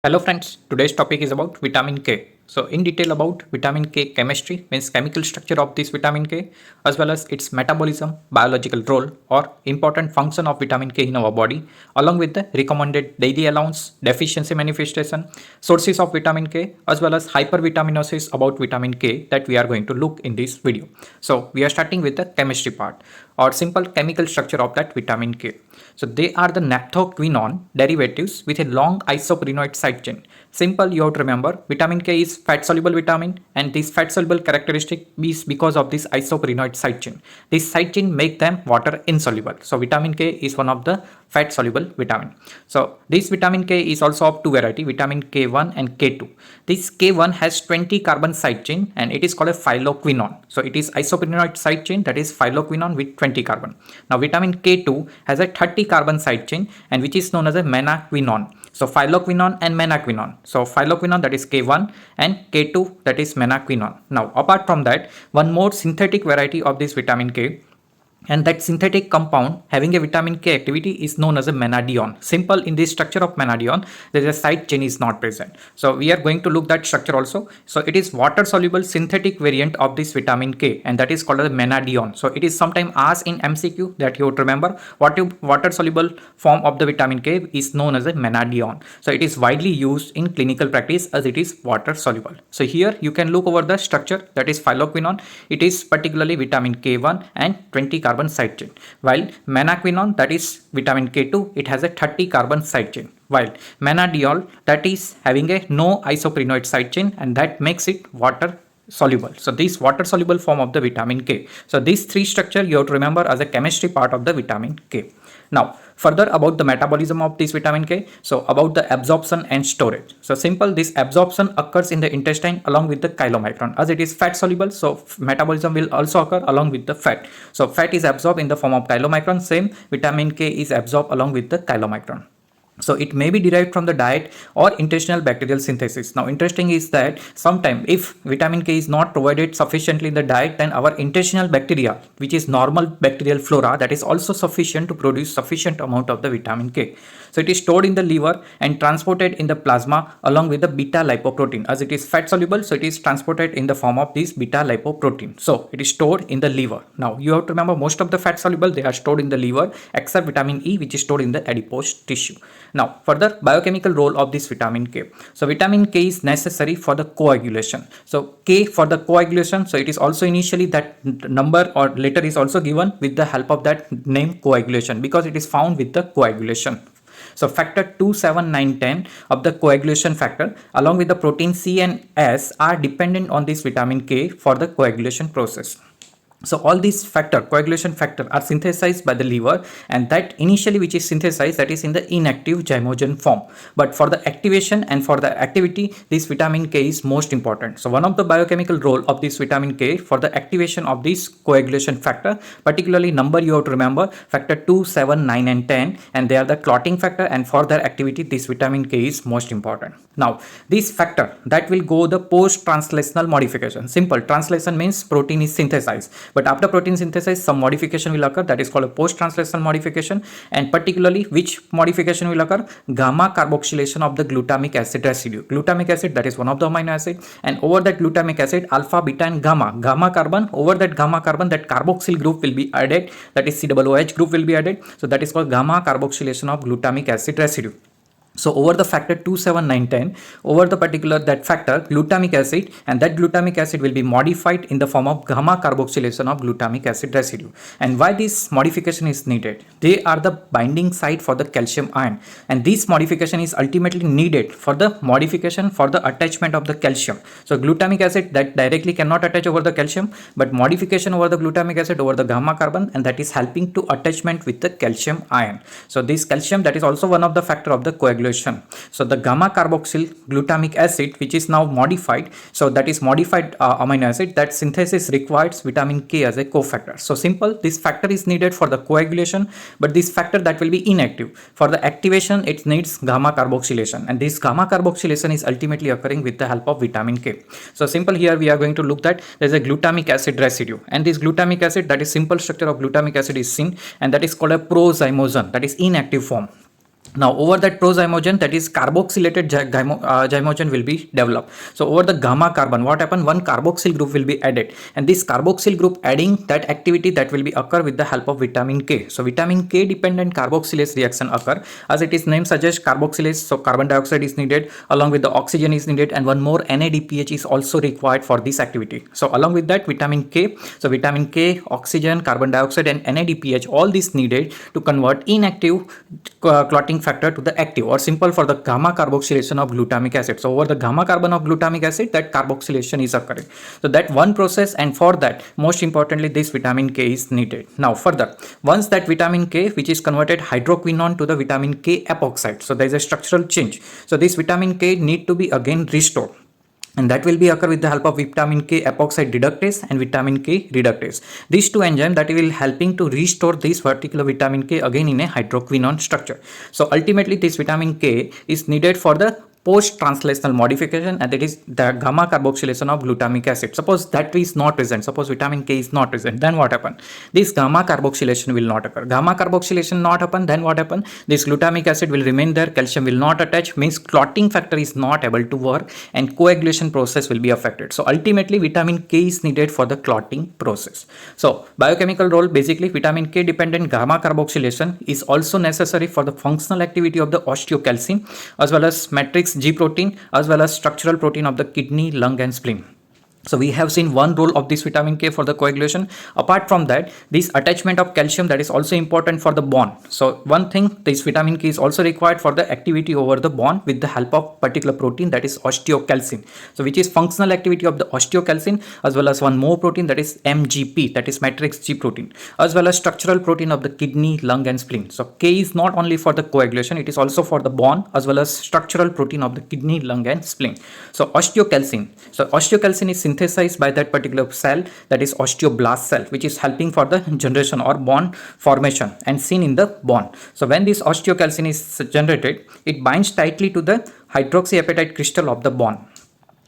Hello friends, today's topic is about vitamin K. So in detail about vitamin K chemistry means chemical structure of this vitamin K as well as its metabolism, biological role or important function of vitamin K in our body along with the recommended daily allowance, deficiency manifestation, sources of vitamin K as well as hypervitaminosis about vitamin K that we are going to look in this video. So we are starting with the chemistry part or simple chemical structure of that vitamin K. So they are the naphthoquinone derivatives with a long isoprenoid side chain. Simple, you have to remember vitamin K is fat soluble vitamin and this fat soluble characteristic is because of this isoprenoid side chain. This side chain make them water insoluble. So vitamin K is one of the fat soluble vitamin. So this vitamin K is also of two variety, vitamin K1 and K2. This K1 has 20 carbon side chain and it is called a phylloquinone. So it is isoprenoid side chain, that is phylloquinone with 20 carbon. Now vitamin K2 has a 30 carbon side chain and which is known as a menaquinone. So phylloquinone and menaquinone. So phylloquinone, that is K1, and K2, that is menaquinone. Now apart from that, one more synthetic variety of this vitamin K, and that synthetic compound having a vitamin K activity is known as a Menadiol. Simple, in this structure of Menadiol, there is a side chain is not present. So we are going to look that structure also. So it is water soluble synthetic variant of this vitamin K and that is called as Menadiol. So it is sometimes asked in MCQ that you would remember what water soluble form of the vitamin K is known as a Menadiol. So it is widely used in clinical practice as it is water soluble. So here you can look over the structure, that is phylloquinone. It is particularly vitamin K1 and 20 carbon side chain, while menaquinone, that is vitamin K2, it has a 30 carbon side chain, while menadiol, that is having a no isoprenoid side chain and that makes it water soluble. So this water soluble form of the vitamin K. So these three structure you have to remember as a chemistry part of the vitamin K. Now further about the metabolism of this vitamin K. So about the absorption and storage. So simple, this absorption occurs in the intestine along with the chylomicron as it is fat soluble. So metabolism will also occur along with the fat. So fat is absorbed in the form of chylomicron. Same, vitamin K is absorbed along with the chylomicron. So it may be derived from the diet or intestinal bacterial synthesis. Now interesting is that sometimes if vitamin K is not provided sufficiently in the diet, then our intestinal bacteria, which is normal bacterial flora, that is also sufficient to produce sufficient amount of the vitamin K. So it is stored in the liver and transported in the plasma along with the beta lipoprotein. As it is fat soluble, so it is transported in the form of this beta lipoprotein. So it is stored in the liver. Now you have to remember most of the fat soluble, they are stored in the liver except vitamin E, which is stored in the adipose tissue. Now further biochemical role of this vitamin K. So vitamin K is necessary for the coagulation. So K for the coagulation, so it is also initially that number or letter is also given with the help of that name coagulation because it is found with the coagulation. So factor 2, 7, 9, 10 of the coagulation factor along with the protein C and S are dependent on this vitamin K for the coagulation process. So all these coagulation factor are synthesized by the liver, and that initially which is synthesized, that is in the inactive zymogen form. But for the activation and for the activity, this vitamin K is most important. So one of the biochemical role of this vitamin K for the activation of this coagulation factor, particularly number you have to remember, factor 2, 7, 9 and 10, and they are the clotting factor, and for their activity this vitamin K is most important. Now this factor that will go the post-translational modification. Simple, translation means protein is synthesized. But after protein synthesis, some modification will occur, that is called a post-translational modification, and particularly which modification will occur? Gamma carboxylation of the glutamic acid residue. Glutamic acid, that is one of the amino acid, and over that glutamic acid, alpha, beta and gamma carbon, over that gamma carbon, that carboxyl group will be added, that is COOH group will be added. So that is called gamma carboxylation of glutamic acid residue. So over the factor 2, 7, 9, 10, over the particular that factor glutamic acid, and that glutamic acid will be modified in the form of gamma carboxylation of glutamic acid residue. And why this modification is needed? They are the binding site for the calcium ion, and this modification is ultimately needed for the modification for the attachment of the calcium. So glutamic acid that directly cannot attach over the calcium, but modification over the glutamic acid over the gamma carbon, and that is helping to attachment with the calcium ion. So this calcium, that is also one of the factor of the coagulation. So the gamma carboxyl glutamic acid, which is now modified, so that is modified amino acid, that synthesis requires vitamin K as a cofactor. So simple, this factor is needed for the coagulation, but this factor that will be inactive. For the activation, it needs gamma carboxylation, and this gamma carboxylation is ultimately occurring with the help of vitamin K. So simple, here we are going to look that there is a glutamic acid residue, and this glutamic acid, that is simple structure of glutamic acid is seen, and that is called a prozymogen, that is inactive form. Now, over that prozymogen, that is carboxylated zymogen will be developed. So, over the gamma carbon, what happened? One carboxyl group will be added, and this carboxyl group adding that activity that will be occur with the help of vitamin K. So, vitamin K dependent carboxylase reaction occur, as it is name suggests carboxylase. So, carbon dioxide is needed, along with the oxygen is needed, and one more NADPH is also required for this activity. So, along with that, vitamin K. So, vitamin K, oxygen, carbon dioxide, and NADPH, all this needed to convert inactive clotting factor to the active, or simple for the gamma carboxylation of glutamic acid. So over the gamma carbon of glutamic acid, that carboxylation is occurring. So that one process, and for that, most importantly, this vitamin K is needed. Now further, once that vitamin K, which is converted hydroquinone to the vitamin K epoxide, so there is a structural change. So this vitamin K need to be again restored, and that will be occur with the help of vitamin K epoxide reductase and vitamin K reductase. These two enzymes that will helping to restore this particular vitamin K again in a hydroquinone structure. So ultimately this vitamin K is needed for the post-translational modification, and that is the gamma carboxylation of glutamic acid. Suppose that is not present, suppose vitamin K is not present, then what happen? This gamma carboxylation will not occur. Gamma carboxylation not happen, then what happen? This glutamic acid will remain there, calcium will not attach, means clotting factor is not able to work, and coagulation process will be affected. So ultimately vitamin K is needed for the clotting process. So biochemical role, basically vitamin K dependent gamma carboxylation is also necessary for the functional activity of the osteocalcin, as well as matrix G protein, as well as structural protein of the kidney, lung, and spleen. So we have seen one role of this vitamin K for the coagulation. Apart from that, this attachment of calcium, that is also important for the bond. So one thing, this vitamin K is also required for the activity over the bond with the help of particular protein, that is osteocalcin. So which is functional activity of the osteocalcin, as well as one more protein, that is MGP, that is matrix G protein, as well as structural protein of the kidney, lung, and spleen. So K is not only for the coagulation, it is also for the bond, as well as structural protein of the kidney, lung, and spleen. So osteocalcin. So osteocalcin is synthesized by that particular cell, that is osteoblast cell, which is helping for the generation or bond formation and seen in the bond. So when this osteocalcin is generated, it binds tightly to the hydroxyapatite crystal of the bond,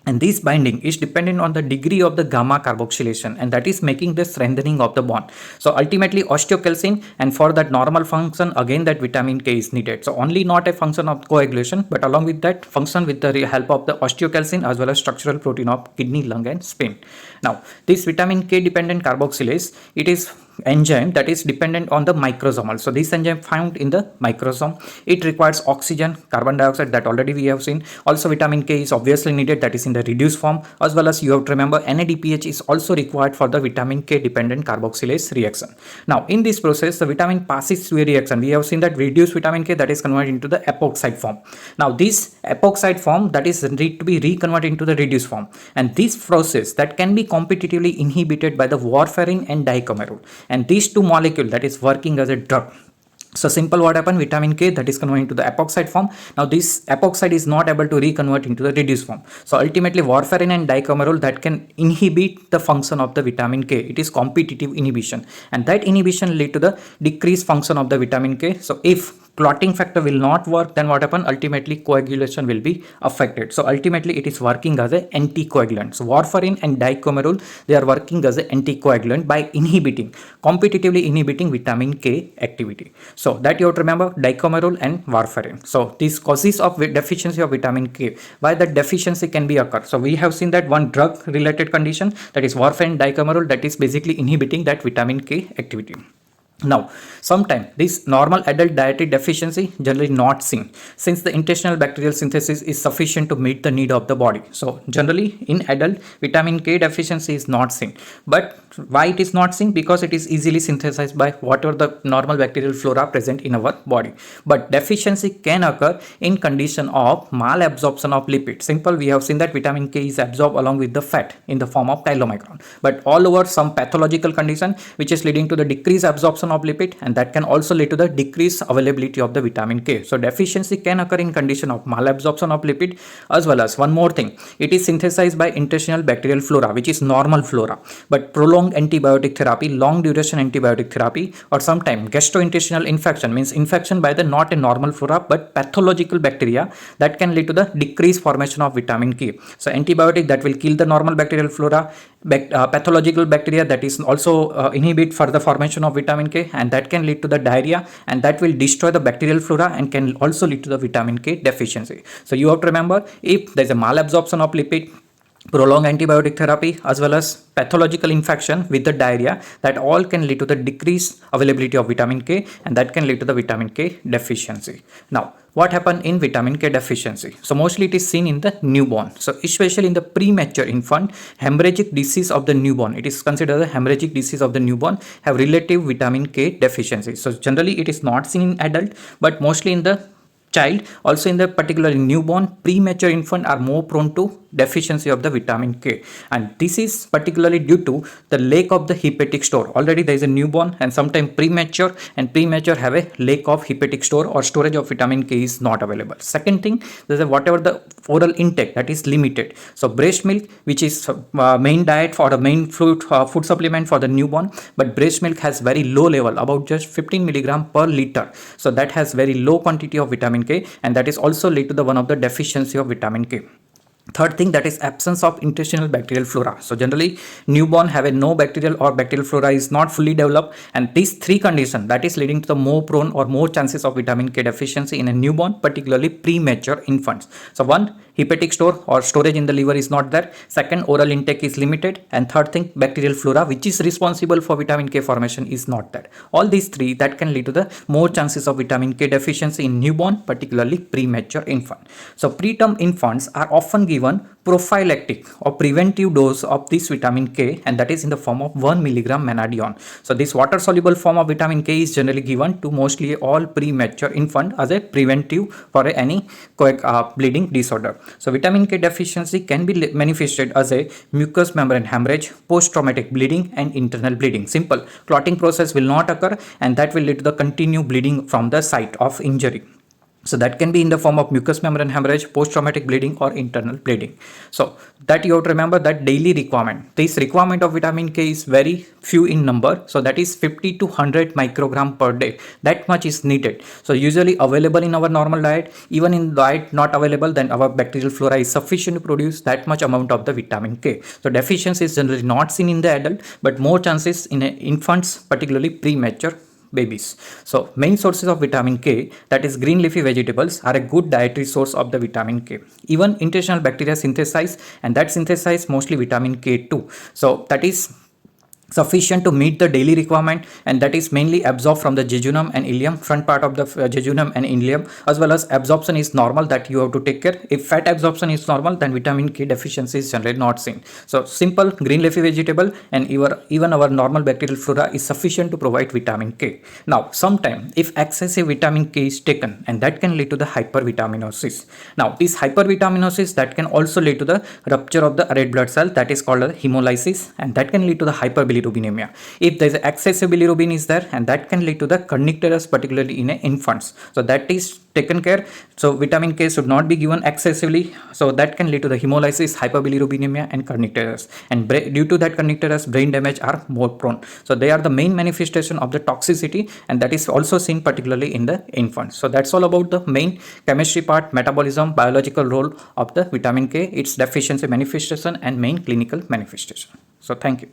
and this binding is dependent on the degree of the gamma carboxylation, and that is making the strengthening of the bond. So ultimately osteocalcin, and for that normal function again that vitamin K is needed. So only not a function of coagulation, but along with that function with the help of the osteocalcin as well as structural protein of kidney, lung, and spleen. Now this vitamin K dependent carboxylase, it is enzyme that is dependent on the microsomal. So this enzyme found in the microsome, it requires oxygen, carbon dioxide, that already we have seen. Also vitamin K is obviously needed, that is in the reduced form, as well as you have to remember NADPH is also required for the vitamin K dependent carboxylase reaction. Now in this process, the vitamin passes through a reaction. We have seen that reduced vitamin K that is converted into the epoxide form. Now this epoxide form that is need to be reconverted into the reduced form, and this process that can be competitively inhibited by the warfarin and dicumarol, and these two molecules that is working as a drug. So simple, what happened? Vitamin K that is converted into the epoxide form. Now this epoxide is not able to reconvert into the reduced form. So ultimately warfarin and dicumarol that can inhibit the function of the vitamin K. It is competitive inhibition, and that inhibition lead to the decreased function of the vitamin K. So if clotting factor will not work, then what happen? Ultimately coagulation will be affected. So ultimately it is working as an anticoagulant. So warfarin and dicumarol, they are working as an anticoagulant by competitively inhibiting vitamin K activity. So that you have to remember, dicumarol and warfarin. So these causes of deficiency of vitamin K, why that deficiency can be occur. So we have seen that one drug related condition, that is warfarin dicumarol, that is basically inhibiting that vitamin K activity. Now, sometimes this normal adult dietary deficiency generally not seen, since the intestinal bacterial synthesis is sufficient to meet the need of the body. So generally in adult, vitamin K deficiency is not seen. But why it is not seen? Because it is easily synthesized by whatever the normal bacterial flora present in our body. But deficiency can occur in condition of malabsorption of lipid. Simple, we have seen that vitamin K is absorbed along with the fat in the form of chylomicron. But all over some pathological condition which is leading to the decreased absorption of lipid, and that can also lead to the decreased availability of the vitamin K. So deficiency can occur in condition of malabsorption of lipid, as well as one more thing, it is synthesized by intestinal bacterial flora, which is normal flora. But prolonged antibiotic therapy, long duration antibiotic therapy, or sometimes gastrointestinal infection, means infection by the not a normal flora but pathological bacteria, that can lead to the decreased formation of vitamin K. So antibiotic that will kill the normal bacterial flora, pathological bacteria that is also inhibit for the formation of vitamin K, K, and that can lead to the diarrhea, and that will destroy the bacterial flora and can also lead to the vitamin K deficiency. So you have to remember, if there's a malabsorption of lipid, prolonged antibiotic therapy, as well as pathological infection with the diarrhea, that all can lead to the decreased availability of vitamin K, and that can lead to the vitamin K deficiency. Now, what happens in vitamin K deficiency? So mostly it is seen in the newborn. So especially in the premature infant, hemorrhagic disease of the newborn, it is considered the hemorrhagic disease of the newborn, have relative vitamin K deficiency. So generally it is not seen in adult, but mostly in the child, also in the particular newborn, premature infant are more prone to deficiency of the vitamin K, and this is particularly due to the lack of the hepatic store. Already there is a newborn and sometimes premature, and premature have a lack of hepatic store or storage of vitamin K is not available. Second thing, there is whatever the oral intake, that is limited. So breast milk, which is main diet for the main food supplement for the newborn, but breast milk has very low level, about just 15 milligram per liter. So that has very low quantity of vitamin K, and that is also lead to the one of the deficiency of vitamin K. Third thing, that is absence of intestinal bacterial flora. So generally newborn have a no bacterial or bacterial flora is not fully developed, and these three conditions that is leading to the more prone or more chances of vitamin K deficiency in a newborn, particularly premature infants. So one, hepatic store or storage in the liver is not there. Second, oral intake is limited, and third thing, bacterial flora which is responsible for vitamin K formation is not there. All these three that can lead to the more chances of vitamin K deficiency in newborn, particularly premature infant. So preterm infants are often given prophylactic or preventive dose of this vitamin K, and that is in the form of 1 milligram Menadiol. So this water soluble form of vitamin K is generally given to mostly all premature infant as a preventive for any bleeding disorder. So vitamin K deficiency can be manifested as a mucous membrane hemorrhage, post-traumatic bleeding, and internal bleeding. Simple clotting process will not occur, and that will lead to the continued bleeding from the site of injury. So that can be in the form of mucous membrane hemorrhage, post-traumatic bleeding, or internal bleeding. So that you have to remember that daily requirement. This requirement of vitamin K is very few in number. So that is 50 to 100 microgram per day. That much is needed. So usually available in our normal diet. Even in diet not available, then our bacterial flora is sufficient to produce that much amount of the vitamin K. So deficiency is generally not seen in the adult, but more chances in infants, particularly premature babies. So main sources of vitamin K, that is green leafy vegetables, are a good dietary source of the vitamin K. Even intestinal bacteria synthesize, and that synthesize mostly vitamin K2. So that is sufficient to meet the daily requirement, and that is mainly absorbed from the jejunum and ileum, front part of the jejunum and ileum, as well as absorption is normal, that you have to take care. If fat absorption is normal, then vitamin K deficiency is generally not seen. So simple green leafy vegetable and even our normal bacterial flora is sufficient to provide vitamin K. Now sometimes if excessive vitamin K is taken, and that can lead to the hypervitaminosis. Now this hypervitaminosis that can also lead to the rupture of the red blood cell, that is called hemolysis, and that can lead to the hyperbilirubinemia. If there is excessive bilirubin is there, and that can lead to the kernicterus, particularly in infants. So that is taken care. So vitamin K should not be given excessively. So that can lead to the hemolysis, hyperbilirubinemia, and kernicterus. And due to that kernicterus, brain damage are more prone. So they are the main manifestation of the toxicity, and that is also seen particularly in the infants. So that's all about the main chemistry part, metabolism, biological role of the vitamin K, its deficiency manifestation, and main clinical manifestation. So thank you.